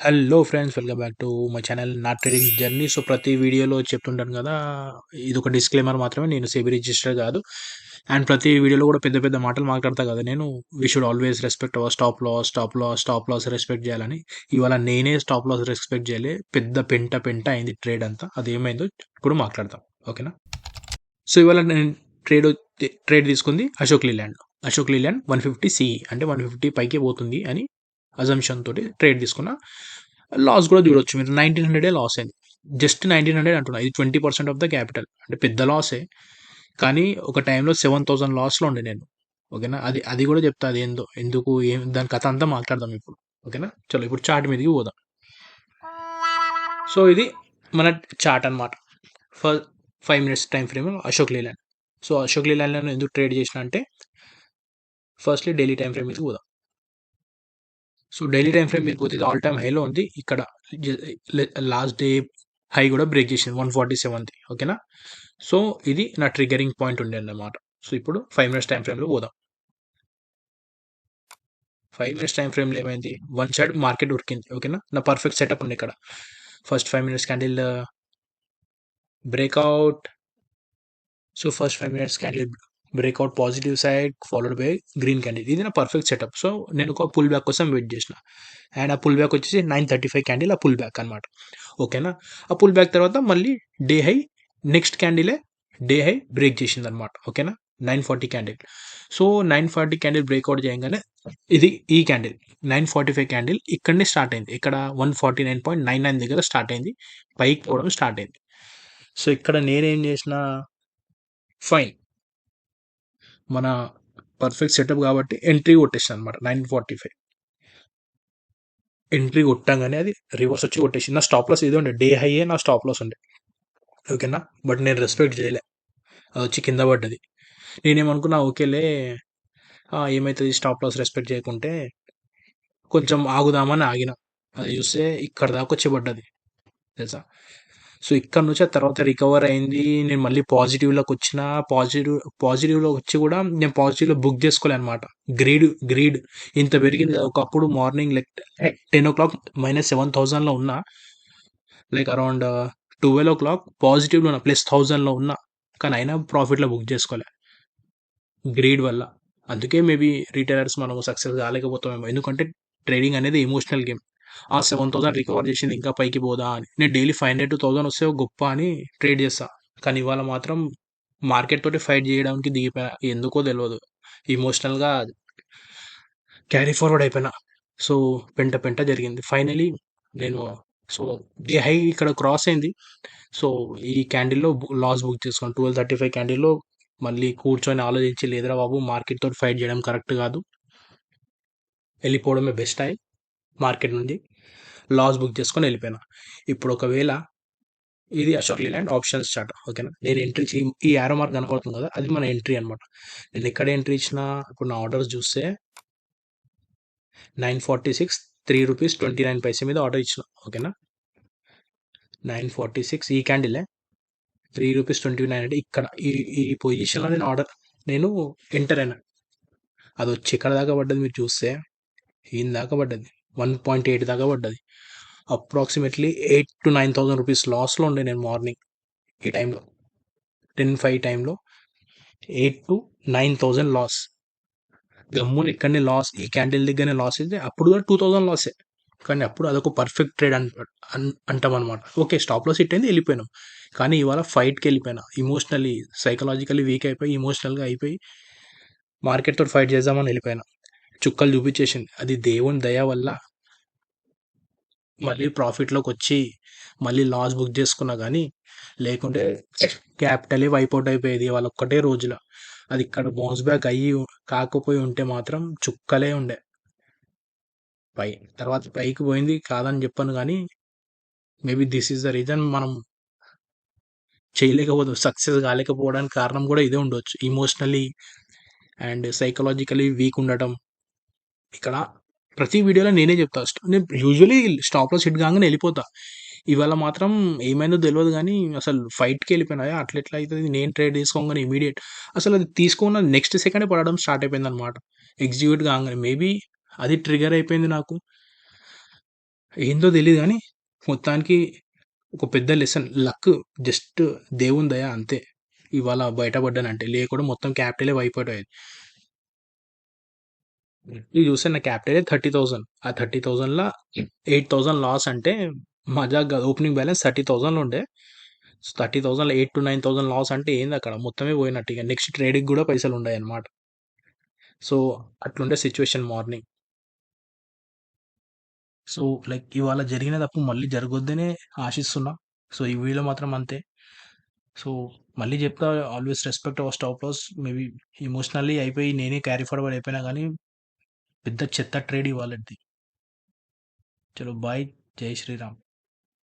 Hello friends, welcome back to my channel నా trading journey. So ప్రతి వీడియోలో చెప్తుంటాను కదా, ఇది ఒక డిస్క్లైమర్ మాత్రమే. నేను సెబీ రిజిస్టర్ కాదు. అండ్ ప్రతి వీడియోలో కూడా పెద్ద పెద్ద మాటలు మాట్లాడతా కదా నేను. We should always respect our stop loss respect చేయాలని. ఇవాళ నేనే స్టాప్ లాస్ రెస్పెక్ట్ చేయలే. పెద్ద పెంట అయింది ట్రేడ్ అంతా. అది ఏమైందో ఇప్పుడు మాట్లాడతాం, ఓకేనా? సో ఇవాళ నేను ట్రేడ్ తీసుకుంది అశోక్ లీలాండ్ 150 సిఈ, అంటే 150 పైకి పోతుంది అని అజంప్షన్ తోటి ట్రేడ్ తీసుకున్నా. లాస్ కూడా చూడొచ్చు మీరు, 1900 లాస్ అయింది. జస్ట్ 1900 అంటున్నా, ఇది 20% ఆఫ్ ద క్యాపిటల్, అంటే పెద్ద లాసే. కానీ ఒక టైంలో 7000 లాస్లో ఉండే నేను, ఓకేనా? అది అది కూడా చెప్తా, అది ఏందో ఎందుకు ఏం దాని కథ అంతా మాట్లాడదాం ఇప్పుడు, ఓకేనా? చలో ఇప్పుడు చార్ట్ మీదకి పోదాం. సో ఇది మన చార్ట్ అనమాట. For 5 minutes time frame Ashok Leyland. So Ashok లేలాండ్లో ఎందుకు ట్రేడ్ చేసిన అంటే, ఫస్ట్లీ డైలీ టైం ఫ్రేమ్ మీదకి పోదాం. సో డైలీ టైం ఫ్రేమ్ మీరు పోతే ఆల్ టైమ్ హైలో ఉంది. ఇక్కడ లాస్ట్ డే హై కూడా బ్రేక్ చేసింది 147ది, ఓకేనా? సో ఇది నా ట్రిగరింగ్ పాయింట్ ఉండే అన్నమాట. సో ఇప్పుడు 5 minutes టైం ఫ్రేమ్లో పోదాం. 5 minutes టైం ఫ్రేమ్లో ఏమైంది, వన్ సైడ్ మార్కెట్ ఉరికింది, ఓకేనా? నా పర్ఫెక్ట్ సెటప్ ఉంది ఇక్కడ. First 5 minutes candle breakout. So first 5 minutes candle breakout positive side followed by green candle. ఇది నా పర్ఫెక్ట్ సెటప్. సో నేను ఒక పుల్ బ్యాక్ కోసం వెయిట్ చేసిన. అండ్ ఆ పుల్ బ్యాక్ వచ్చేసి 935 క్యాండిల్ ఆ పుల్ బ్యాక్ అనమాట, ఓకేనా? ఆ పుల్ బ్యాక్ తర్వాత మళ్ళీ డే హై, నెక్స్ట్ క్యాండిలే డే హై బ్రేక్ చేసింది అనమాట, ఓకేనా? 940 క్యాండిల్. సో 940 క్యాండిల్ బ్రేక్అవుట్ చేయగానే ఇది ఈ క్యాండిల్ 945 క్యాండిల్ ఇక్కడనే స్టార్ట్ అయింది. ఇక్కడ 149.99 దగ్గర స్టార్ట్ అయింది, పైకి పోవడం స్టార్ట్ అయింది. సో ఇక్కడ నేనేం చేసిన, ఫైన్, మన పర్ఫెక్ట్ సెటప్ కాబట్టి ఎంట్రీ కొట్టేసాను అనమాట. 945 ఎంట్రీ కొట్టంగానే అది రివర్స్ వచ్చి కొట్టేసి, నా స్టాప్ లాస్ ఏదో ఉండే, డే హైయే నా స్టాప్ లాస్ ఉండే, ఓకేనా? బట్ నేను రెస్పెక్ట్ చేయలే, అది వచ్చి కింద పడ్డది. నేనేమనుకున్నా, ఓకేలే ఏమవుతుంది స్టాప్ లాస్ రెస్పెక్ట్ చేయకుంటే, కొంచెం ఆగుదామని ఆగిన. అది చూస్తే ఇక్కడ దాకా వచ్చి పడ్డది, తెలుసా? సో ఇక్కడ నుంచి ఆ తర్వాత రికవర్ అయింది. నేను మళ్ళీ పాజిటివ్లోకి వచ్చిన. పాజిటివ్లో వచ్చి కూడా నేను పాజిటివ్లో బుక్ చేసుకోలే అనమాట. గ్రీడ్ ఇంత పెరిగింది. ఒకప్పుడు మార్నింగ్ లైక్ 10 o'clock -7,000లో ఉన్నా, లైక్ అరౌండ్ 12 o'clock పాజిటివ్లో ఉన్నా, +1000లో ఉన్నా. కానీ అయినా ప్రాఫిట్లో బుక్ చేసుకోలే, గ్రీడ్ వల్ల. అందుకే మేబీ రిటైలర్స్ మనం సక్సెస్ కాలేకపోతామేమో. ఎందుకంటే ట్రేడింగ్ అనేది ఎమోషనల్ గేమ్. ఆ 7000 రికవర్ చేసింది, ఇంకా పైకి పోదా అని. నేను డైలీ 500 to 1000 వస్తే గొప్ప అని ట్రేడ్ చేస్తా. కానీ ఇవాళ మాత్రం మార్కెట్ తోటి ఫైట్ చేయడానికి దిగిపోయినా, ఎందుకో తెలియదు. ఇమోషనల్గా క్యారీ ఫార్వర్డ్ అయిపోయినా. సో పెంట జరిగింది ఫైనలీ. నేను సో ది హై ఇక్కడ క్రాస్ అయింది. సో ఈ క్యాండిల్లో లాస్ బుక్ చేసుకున్నాను. 1235 క్యాండిల్లో మళ్ళీ కూర్చొని ఆలోచించి, లేదురా బాబు మార్కెట్ తోటి ఫైట్ చేయడం కరెక్ట్ కాదు, వెళ్ళిపోవడమే బెస్ట్ అయి మార్కెట్ నుండి లాస్ బుక్ చేసుకొని వెళ్ళిపోయినా. ఇప్పుడు ఒకవేళ ఇది అశోక్ లీలాండ్ ఆప్షన్స్ చార్ట్, ఓకేనా? నేను ఎంట్రీ ఈ యారో మార్క్ కనపడుతుంది కదా, అది మన ఎంట్రీ అనమాట. నేను ఎక్కడ ఎంట్రీ ఇచ్చినా, ఇప్పుడు నా ఆర్డర్స్ చూస్తే 946 ₹3.29 మీద ఆర్డర్ ఇచ్చిన, ఓకేనా? 946 ఈ క్యాండిలే ₹3.29 అంటే ఇక్కడ ఈ పొజిషన్లో నేను ఎంటర్ అయినా. అది వచ్చి ఎక్కడ దాకా పడ్డది మీరు చూస్తే, ఈయన దాకా పడ్డది, 1.8 దాకా పడ్డది. అప్రాక్సిమేట్లీ 8,000 to 9,000 రూపీస్ లాస్లో ఉండే నేను మార్నింగ్ ఈ టైంలో, 10:05 టైంలో 8,000 to 9,000 లాస్. గమ్మున ఇక్కడనే లాస్, ఈ క్యాండిల్ దగ్గరనే లాస్ అయితే అప్పుడు కూడా 2,000 లాసే. కానీ అప్పుడు అదొక పర్ఫెక్ట్ ట్రేడ్ అంటాం అనమాట. ఓకే, స్టాప్ లాస్ హిట్ అయింది, వెళ్ళిపోయినాం. కానీ ఇవాళ ఫైట్కి వెళ్ళిపోయినా, ఇమోషనల్లీ సైకలాజికల్లీ వీక్ అయిపోయి, ఇమోషనల్గా అయిపోయి మార్కెట్ తోటి ఫైట్ చేద్దామని వెళ్ళిపోయినా. చుక్కలు చూపించేసింది, అది దేవుని దయ వల్ల మళ్ళీ ప్రాఫిట్లోకి వచ్చి మళ్ళీ లాస్ బుక్ చేసుకున్నా. కానీ లేకుంటే క్యాపిటలే వైపౌట్ అయిపోయేది వాళ్ళ ఒక్కటే రోజులో. అది ఇక్కడ బౌన్స్ బ్యాక్ అయ్యి కాకపోయి ఉంటే మాత్రం చుక్కలే ఉండే. తర్వాత పైకి పోయింది కాదని చెప్పాను, కానీ maybe this is the reason మనం చేయలేకపోతాం, సక్సెస్ కాలేకపోవడానికి కారణం కూడా ఇదే ఉండొచ్చు. ఇమోషనల్లీ అండ్ సైకలాజికలీ వీక్ ఉండటం. ఇక్కడ ప్రతి వీడియోలో నేనే చెప్తా, నేను యూజువలీ స్టాప్ లాస్ హిట్ కాగానే వెళ్ళిపోతా. ఇవాళ మాత్రం ఏమైందో తెలియదు, కానీ అసలు ఫైట్కి వెళ్ళిపోయినాయా, అట్లా అవుతుంది. నేను ట్రేడ్ తీసుకోగానే ఇమీడియట్, అసలు అది తీసుకున్న నెక్స్ట్ సెకండే పడడం స్టార్ట్ అయిపోయింది అనమాట, ఎగ్జిక్యూట్ కాగానే. మేబీ అది ట్రిగర్ అయిపోయింది నాకు. ఏందో తెలీదు గానీ, మొత్తానికి ఒక పెద్ద లెసన్. లక్ జస్ట్ దేవుని దయ అంతే. ఇవాళ బయటపడ్డానంటే. లేకుంటే మొత్తం క్యాపిటలే వైప్ ఔట్ అయ్యేది. ఇది చూస్తే నా క్యాపిటలే 30,000. ఆ 30,000ల 8,000 లాస్ అంటే మజాక్ గాదు. ఓపెనింగ్ బ్యాలెన్స్ 30,000 ఉండే. 30,000లో 8,000-9,000 లాస్ అంటే ఏందక్కడ? మొత్తమే పోయినట్టు ఇగ. నెక్స్ట్ ట్రేడ్‌కి గూడా పైసలుండయన్నమాట. సో, అట్లుండే సిట్యుయేషన్ మార్నింగ్. సో, లైక్ ఇవాళ జరిగిన తప్పు మళ్ళీ జరగొద్దనే ఆశిస్తున్నా. సో, ఈ వీడియోలో మాత్రం అంతే. సో, మళ్ళీ చెప్తా, always respect our stop loss. Maybe emotionally అయిపోయి నేనే క్యారీ ఫార్వర్డ్ అయిపోయినా గానీ, పెద్ద చెత్త ట్రేడ్ ఇవాళటిది. చలో బాయ్. జై శ్రీరామ్.